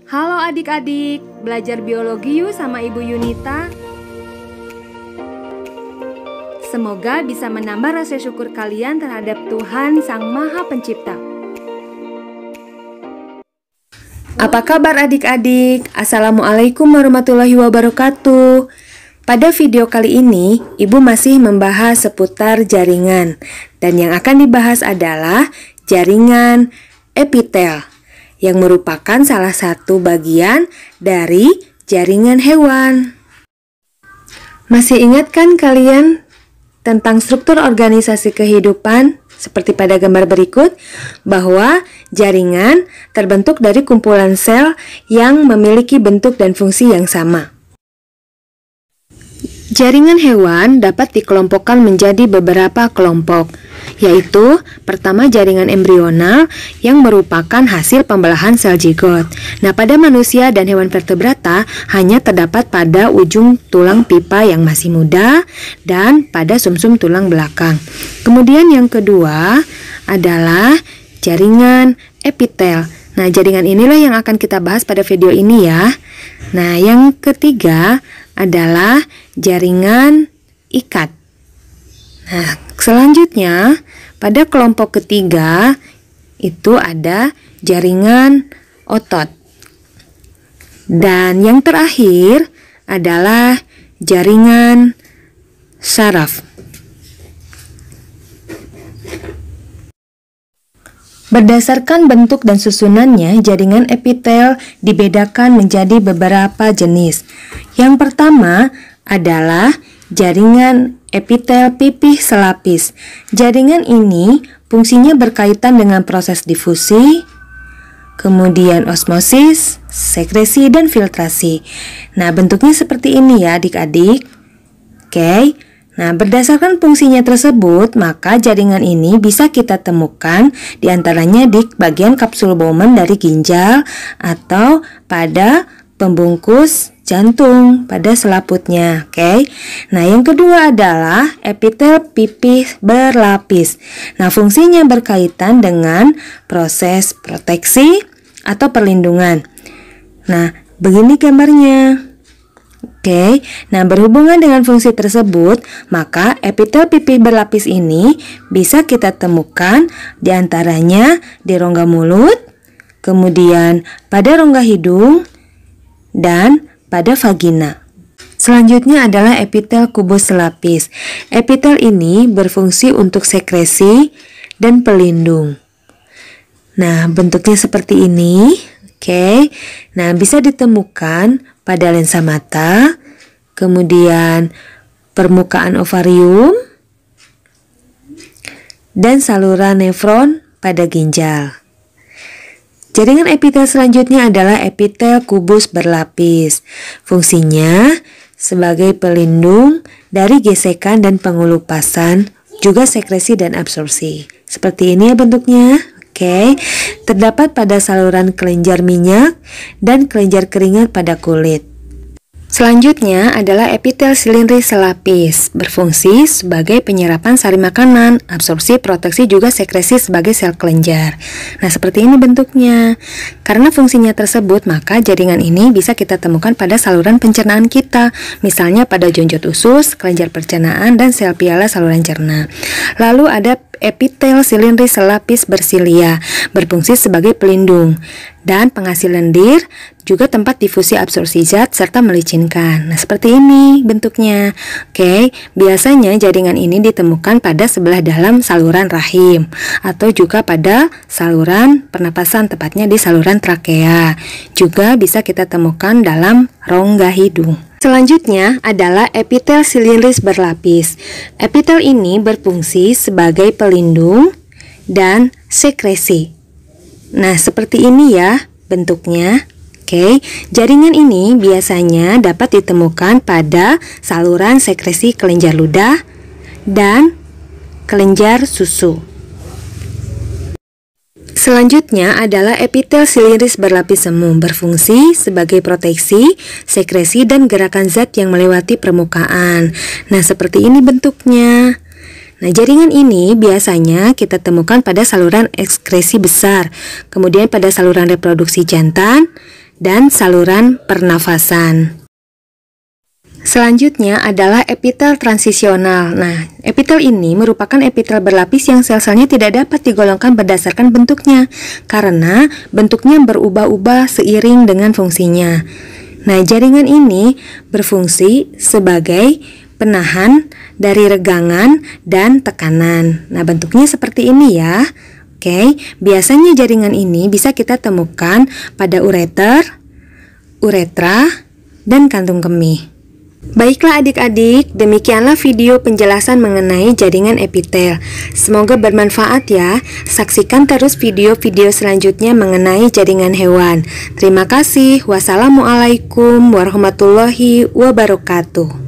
Halo adik-adik, belajar biologi yuk sama Ibu Yunita. Semoga bisa menambah rasa syukur kalian terhadap Tuhan Sang Maha Pencipta. Apa kabar adik-adik? Assalamualaikum warahmatullahi wabarakatuh. Pada video kali ini, Ibu masih membahas seputar jaringan. Dan yang akan dibahas adalah jaringan epitel, yang merupakan salah satu bagian dari jaringan hewan. Masih ingat kan kalian tentang struktur organisasi kehidupan seperti pada gambar berikut, bahwa jaringan terbentuk dari kumpulan sel yang memiliki bentuk dan fungsi yang sama. Jaringan hewan dapat dikelompokkan menjadi beberapa kelompok, yaitu pertama jaringan embrional yang merupakan hasil pembelahan sel zigot. Nah, pada manusia dan hewan vertebrata hanya terdapat pada ujung tulang pipa yang masih muda dan pada sumsum tulang belakang. Kemudian yang kedua adalah jaringan epitel. Nah, jaringan inilah yang akan kita bahas pada video ini ya. Nah, yang ketiga adalah jaringan ikat. Nah, selanjutnya pada kelompok ketiga itu ada jaringan otot. Dan yang terakhir adalah jaringan saraf. Berdasarkan bentuk dan susunannya, jaringan epitel dibedakan menjadi beberapa jenis. Yang pertama adalah jaringan epitel pipih selapis. Jaringan ini fungsinya berkaitan dengan proses difusi, kemudian osmosis, sekresi, dan filtrasi. Nah, bentuknya seperti ini ya adik-adik. Oke. Nah, berdasarkan fungsinya tersebut, maka jaringan ini bisa kita temukan diantaranya di bagian kapsul Bowman dari ginjal atau pada pembungkus jantung pada selaputnya. Oke. Nah, yang kedua adalah epitel pipih berlapis. Nah, fungsinya berkaitan dengan proses proteksi atau perlindungan. Nah, begini gambarnya. Oke, nah berhubungan dengan fungsi tersebut, maka epitel pipih berlapis ini bisa kita temukan diantaranya di rongga mulut, kemudian pada rongga hidung, dan pada vagina. Selanjutnya adalah epitel kubus selapis. Epitel ini berfungsi untuk sekresi dan pelindung. Nah, bentuknya seperti ini. Oke, nah bisa ditemukan pada lensa mata, kemudian permukaan ovarium, dan saluran nefron pada ginjal. Jaringan epitel selanjutnya adalah epitel kubus berlapis. Fungsinya sebagai pelindung dari gesekan dan pengelupasan, juga sekresi dan absorpsi. Seperti ini ya bentuknya. Oke, terdapat pada saluran kelenjar minyak dan kelenjar keringat pada kulit. Selanjutnya adalah epitel silindris selapis, berfungsi sebagai penyerapan sari makanan, absorpsi, proteksi, juga sekresi sebagai sel kelenjar. Nah, seperti ini bentuknya. Karena fungsinya tersebut, maka jaringan ini bisa kita temukan pada saluran pencernaan kita, misalnya pada jonjot usus, kelenjar pencernaan, dan sel piala saluran cerna. Lalu ada epitel silindris selapis bersilia, berfungsi sebagai pelindung dan penghasil lendir, juga tempat difusi absorpsi zat serta melicinkan. Nah, seperti ini bentuknya. Oke, biasanya jaringan ini ditemukan pada sebelah dalam saluran rahim atau juga pada saluran pernapasan, tepatnya di saluran trakea. Juga bisa kita temukan dalam rongga hidung. Selanjutnya adalah epitel silindris berlapis. Epitel ini berfungsi sebagai pelindung dan sekresi. Nah, seperti ini ya bentuknya. Oke, jaringan ini biasanya dapat ditemukan pada saluran sekresi kelenjar ludah dan kelenjar susu. Selanjutnya adalah epitel silindris berlapis semu, berfungsi sebagai proteksi, sekresi, dan gerakan zat yang melewati permukaan. Nah, seperti ini bentuknya. Nah, jaringan ini biasanya kita temukan pada saluran ekskresi besar, kemudian pada saluran reproduksi jantan, dan saluran pernafasan. Selanjutnya adalah epitel transisional. Nah, epitel ini merupakan epitel berlapis yang sel-selnya tidak dapat digolongkan berdasarkan bentuknya, karena bentuknya berubah-ubah seiring dengan fungsinya. Nah, jaringan ini berfungsi sebagai penahan dari regangan dan tekanan. Nah, bentuknya seperti ini ya. Oke, biasanya jaringan ini bisa kita temukan pada ureter, uretra, dan kantung kemih. Baiklah adik-adik, demikianlah video penjelasan mengenai jaringan epitel. Semoga bermanfaat ya. Saksikan terus video-video selanjutnya mengenai jaringan hewan. Terima kasih. Wassalamualaikum warahmatullahi wabarakatuh.